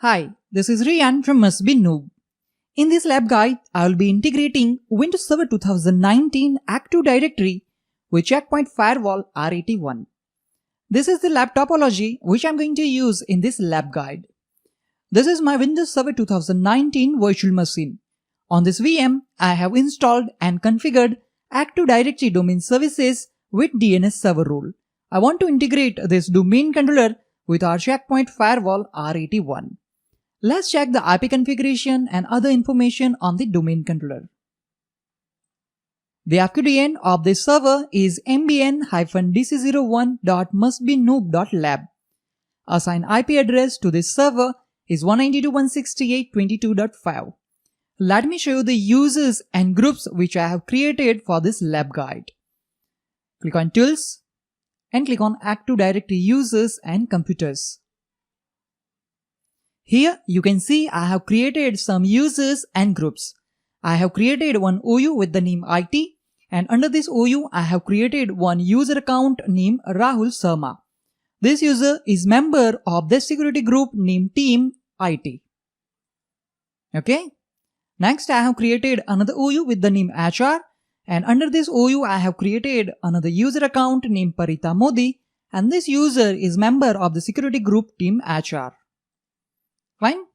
Hi, this is Rian from Must Be Noob. In this lab guide, I will be integrating Windows Server 2019 Active Directory with Checkpoint Firewall R81. This is the lab topology which I am going to use in this lab guide. This is my Windows Server 2019 virtual machine. On this VM, I have installed and configured Active Directory domain services with DNS server role. I want to integrate this domain controller with our Checkpoint Firewall R81. Let's check the IP configuration and other information on the domain controller. The FQDN of this server is mbn-dc01.mustbenoob.lab. Assigned IP address to this server is 192.168.22.5. Let me show you the users and groups which I have created for this lab guide. Click on Tools and click on Active Directory Users and Computers. Here you can see I have created some users and groups. I have created one OU with the name IT, and under this OU I have created one user account named Rahul Sharma. This user is member of the security group named Team IT. Okay. Next I have created another OU with the name HR, and under this OU I have created another user account named Parita Modi, and this user is member of the security group Team HR. Fine.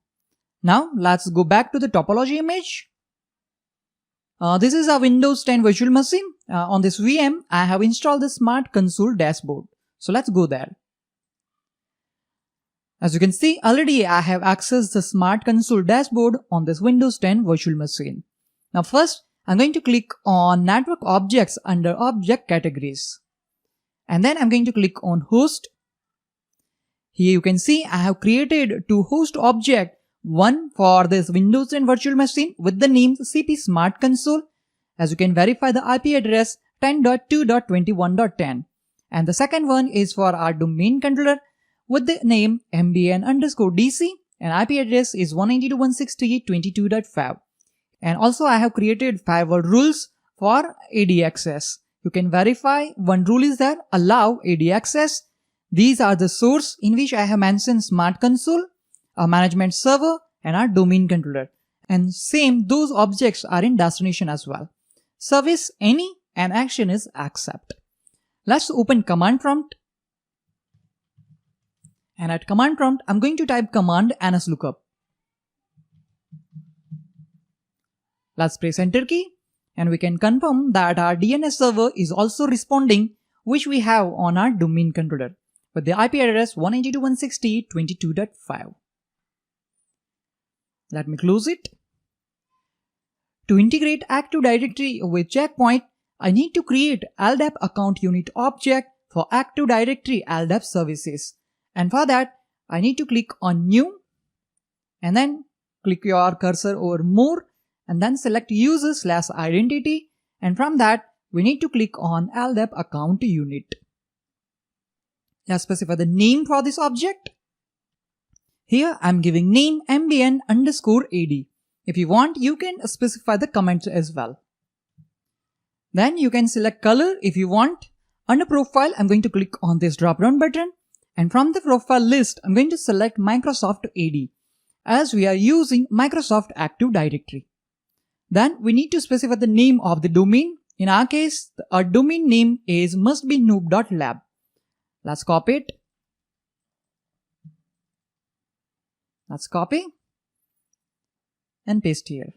Now let's go back to the topology image. This is a Windows 10 virtual machine. On this VM, I have installed the Smart Console dashboard. So let's go there. As you can see, already I have accessed the Smart Console dashboard on this Windows 10 virtual machine. Now first, I'm going to click on Network Objects under Object Categories. And then I'm going to click on Host. Here you can see I have created two host objects, one for this Windows 10 virtual machine with the name CP Smart Console, as you can verify the IP address 10.2.21.10, and the second one is for our domain controller with the name mbn_dc and IP address is 192.168.22.5. And also I have created firewall rules for AD access. You can verify one rule is there, allow AD access. These are the source in which I have mentioned Smart Console, a management server, and our domain controller. And same, those objects are in destination as well. Service any and action is accept. Let's open command prompt. And at command prompt, I'm going to type command nslookup. Let's press enter key, and we can confirm that our DNS server is also responding, which we have on our domain controller with the IP address 192.168.22.5. Let me close it. To integrate Active Directory with Checkpoint, I need to create LDAP account unit object for Active Directory LDAP services. And for that, I need to click on New, and then click your cursor over More, and then select User/Identity, and from that, we need to click on LDAP account unit. Let's specify the name for this object. Here I'm giving name mbn_ad. If you want, you can specify the comments as well. Then you can select color if you want. Under profile, I'm going to click on this drop down button, and from the profile list, I'm going to select Microsoft AD as we are using Microsoft Active Directory. Then we need to specify the name of the domain. In our case, our domain name is mustbenoob.lab. Let's copy it. Let's copy and paste here.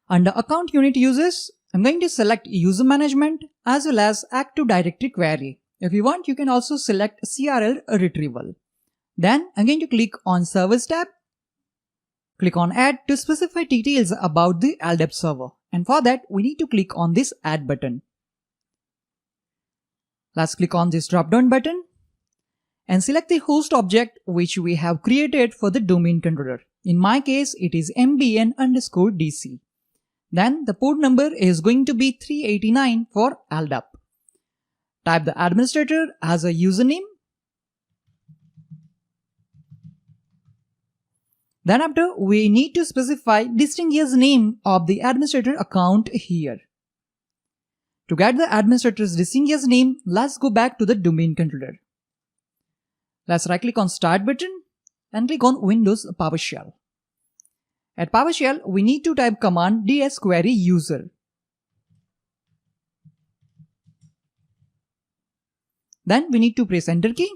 Under account unit users, I'm going to select user management as well as Active Directory query. If you want, you can also select CRL retrieval. Then I'm going to click on Service tab. Click on Add to specify details about the LDAP server. And for that, we need to click on this Add button. Let's click on this drop down button and select the host object which we have created for the domain controller. In my case, it is mbn_dc. Then the port number is going to be 389 for LDAP. Type the administrator as a username. Then after, we need to specify distinguished name of the administrator account here. To get the administrator's distinguished name, let's go back to the domain controller. Let's right click on Start button and click on Windows PowerShell. At PowerShell, we need to type command dsquery-user. Then we need to press Enter key.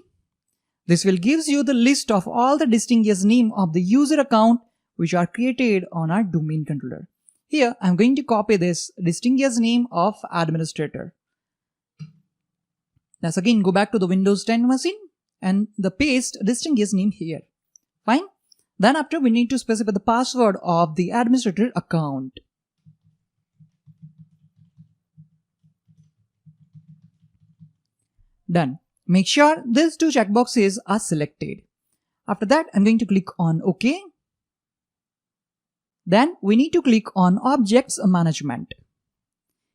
This will gives you the list of all the distinguished name of the user account which are created on our domain controller. Here I'm going to copy this distinguished name of administrator. Let's again go back to the Windows 10 machine and the paste distinguished name here. Fine. Then after we need to specify the password of the administrator account. Done. Make sure these two checkboxes are selected. After that, I'm going to click on OK. Then we need to click on Objects Management.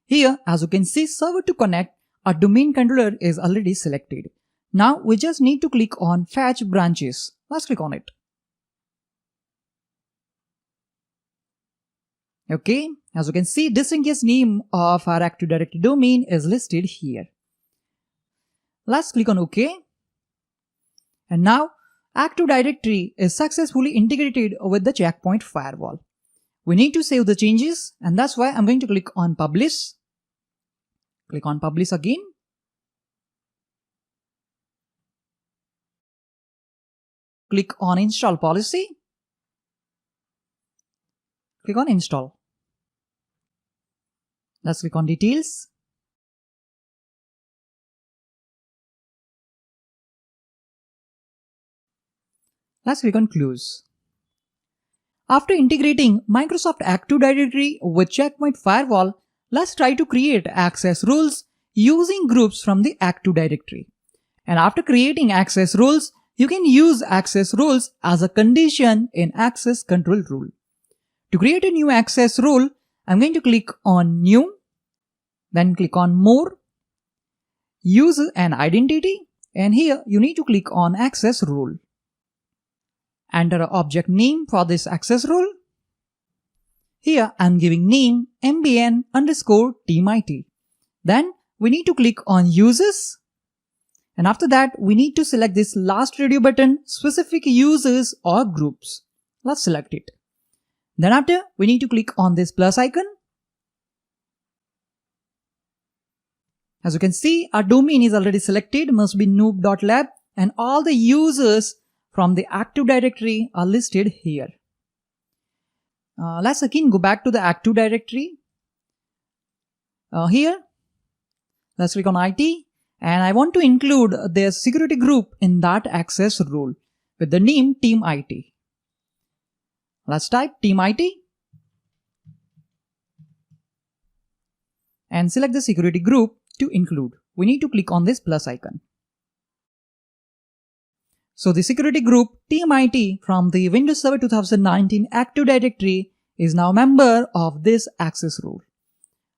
Here, as you can see, Server to Connect, our domain controller is already selected. Now we just need to click on Fetch Branches. Let's click on it. Okay, as you can see, distinguished name of our Active Directory domain is listed here. Let's click on OK. And now Active Directory is successfully integrated with the Checkpoint firewall. We need to save the changes, and that's why I'm going to click on Publish. Click on Publish again. Click on Install Policy. Click on Install. Let's click on Details. Let's click on Close. After integrating Microsoft Active Directory with Checkpoint Firewall, let's try to create access rules using groups from the Active Directory. And after creating access rules, you can use access rules as a condition in access control rule. To create a new access rule, I'm going to click on New, then click on More, Use an Identity, and here you need to click on Access Rule. Enter an object name for this access rule. Here I'm giving name mbn_teamIT. Then we need to click on Users. And after that, we need to select this last radio button, specific users or groups. Let's select it. Then after, we need to click on this plus icon. As you can see, our domain is already selected, must be noob.lab, and all the users from the Active Directory are listed here. Let's again go back to the Active Directory. Here, let's click on IT, and I want to include their security group in that access role with the name Team IT. Let's type Team IT and select the security group to include. We need to click on this plus icon. So the security group Team IT from the Windows Server 2019 Active Directory is now a member of this access rule.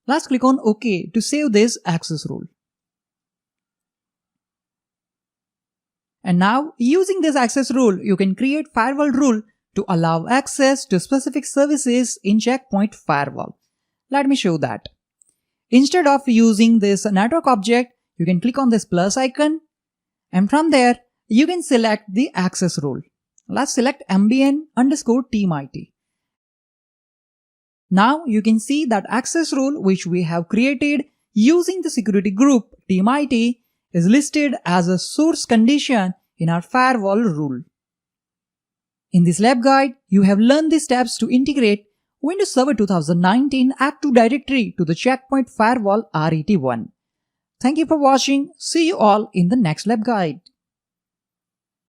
Let's click on OK to save this access rule. And now using this access rule, you can create firewall rule to allow access to specific services in Checkpoint Firewall. Let me show that. Instead of using this network object, you can click on this plus icon, and from there you can select the access role. Let's select mbn_teamIT. Now you can see that access role which we have created using the security group Team IT is listed as a source condition in our firewall rule. In this lab guide, you have learned the steps to integrate Windows Server 2019 Active Directory to the Checkpoint Firewall RET1. Thank you for watching. See you all in the next lab guide.